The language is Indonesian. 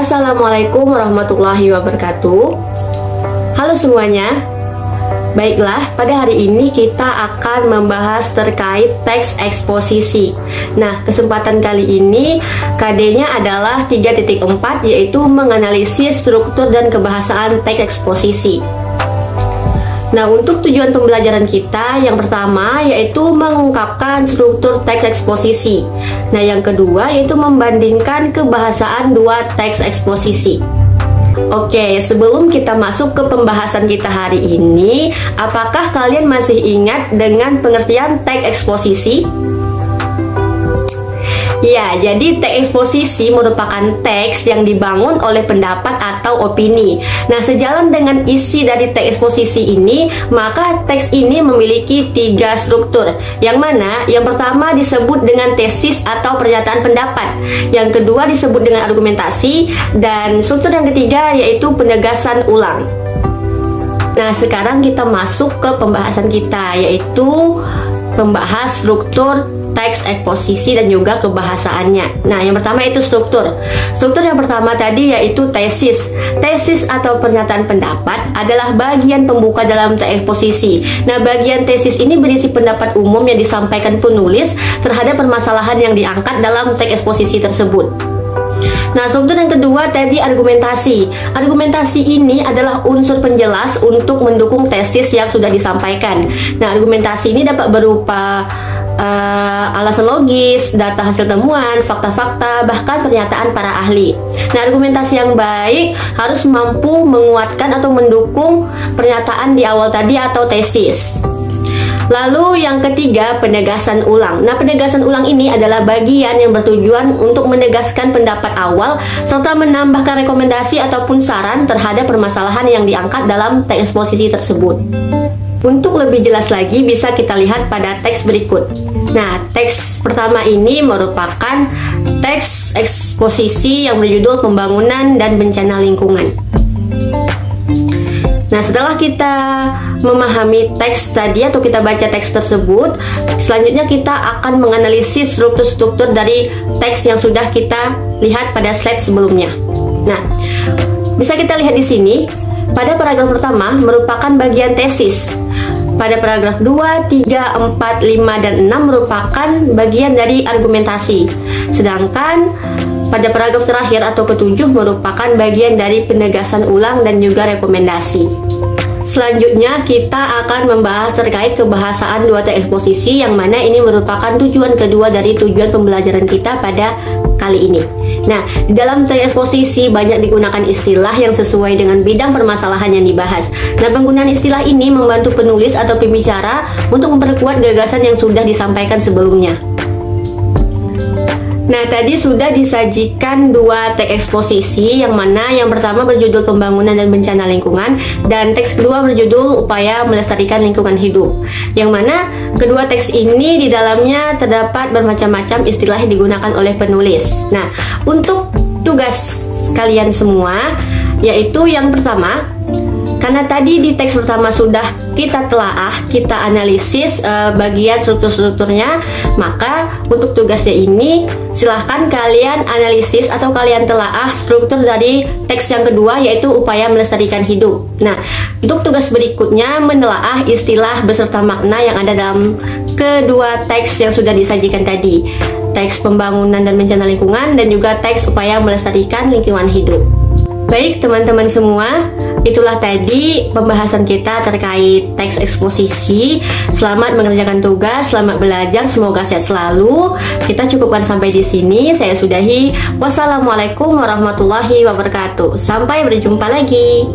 Assalamualaikum warahmatullahi wabarakatuh. Halo semuanya. Baiklah, pada hari ini kita akan membahas terkait teks eksposisi. Nah, kesempatan kali ini KD-nya adalah 3.4, yaitu menganalisis struktur dan kebahasaan teks eksposisi. Nah, untuk tujuan pembelajaran kita, yang pertama yaitu mengungkapkan struktur teks eksposisi. Nah, yang kedua yaitu membandingkan kebahasaan dua teks eksposisi. Oke, sebelum kita masuk ke pembahasan kita hari ini, apakah kalian masih ingat dengan pengertian teks eksposisi? Ya, jadi teks eksposisi merupakan teks yang dibangun oleh pendapat atau opini. Nah, sejalan dengan isi dari teks eksposisi ini, maka teks ini memiliki 3 struktur. Yang mana? Yang pertama disebut dengan tesis atau pernyataan pendapat. Yang kedua disebut dengan argumentasi. Dan struktur yang ketiga yaitu penegasan ulang. Nah, sekarang kita masuk ke pembahasan kita, yaitu membahas struktur teks eksposisi dan juga kebahasaannya. Nah, yang pertama itu struktur. Struktur yang pertama tadi yaitu tesis. Tesis atau pernyataan pendapat adalah bagian pembuka dalam teks eksposisi. Nah, bagian tesis ini berisi pendapat umum yang disampaikan penulis terhadap permasalahan yang diangkat dalam teks eksposisi tersebut. Nah, struktur yang kedua tadi argumentasi. Argumentasi ini adalah unsur penjelas untuk mendukung tesis yang sudah disampaikan. Nah, argumentasi ini dapat berupa alasan logis, data hasil temuan, fakta-fakta, bahkan pernyataan para ahli. Nah, argumentasi yang baik harus mampu menguatkan atau mendukung pernyataan di awal tadi atau tesis. Lalu yang ketiga, penegasan ulang. Nah, penegasan ulang ini adalah bagian yang bertujuan untuk menegaskan pendapat awal serta menambahkan rekomendasi ataupun saran terhadap permasalahan yang diangkat dalam teks eksposisi tersebut. Untuk lebih jelas lagi bisa kita lihat pada teks berikut. Nah, teks pertama ini merupakan teks eksposisi yang berjudul Pembangunan dan Bencana Lingkungan. Nah, setelah kita memahami teks tadi atau kita baca teks tersebut, selanjutnya kita akan menganalisis struktur-struktur dari teks yang sudah kita lihat pada slide sebelumnya. Nah, bisa kita lihat di sini, pada paragraf pertama merupakan bagian tesis. Pada paragraf 2, 3, 4, 5, dan 6 merupakan bagian dari argumentasi. Sedangkan pada paragraf terakhir atau ketujuh merupakan bagian dari penegasan ulang dan juga rekomendasi. Selanjutnya kita akan membahas terkait kebahasaan dua teks eksposisi, yang mana ini merupakan tujuan kedua dari tujuan pembelajaran kita pada kali ini. Nah, di dalam teks eksposisi banyak digunakan istilah yang sesuai dengan bidang permasalahan yang dibahas. Nah, penggunaan istilah ini membantu penulis atau pembicara untuk memperkuat gagasan yang sudah disampaikan sebelumnya. Nah, tadi sudah disajikan dua teks eksposisi, yang mana yang pertama berjudul Pembangunan dan Bencana Lingkungan, dan teks kedua berjudul Upaya Melestarikan Lingkungan Hidup. Yang mana kedua teks ini di dalamnya terdapat bermacam-macam istilah yang digunakan oleh penulis. Nah, untuk tugas kalian semua, yaitu yang pertama, karena tadi di teks pertama sudah kita telaah, kita analisis bagian struktur-strukturnya, maka untuk tugasnya ini silahkan kalian analisis atau kalian telaah struktur dari teks yang kedua, yaitu Upaya Melestarikan Hidup. Nah, untuk tugas berikutnya menelaah istilah beserta makna yang ada dalam kedua teks yang sudah disajikan tadi, teks Pembangunan dan Bencana Lingkungan dan juga teks Upaya Melestarikan Lingkungan Hidup. Baik teman-teman semua, itulah tadi pembahasan kita terkait teks eksposisi. Selamat mengerjakan tugas, selamat belajar, semoga sehat selalu. Kita cukupkan sampai di sini. Saya sudahi. Wassalamualaikum warahmatullahi wabarakatuh. Sampai berjumpa lagi.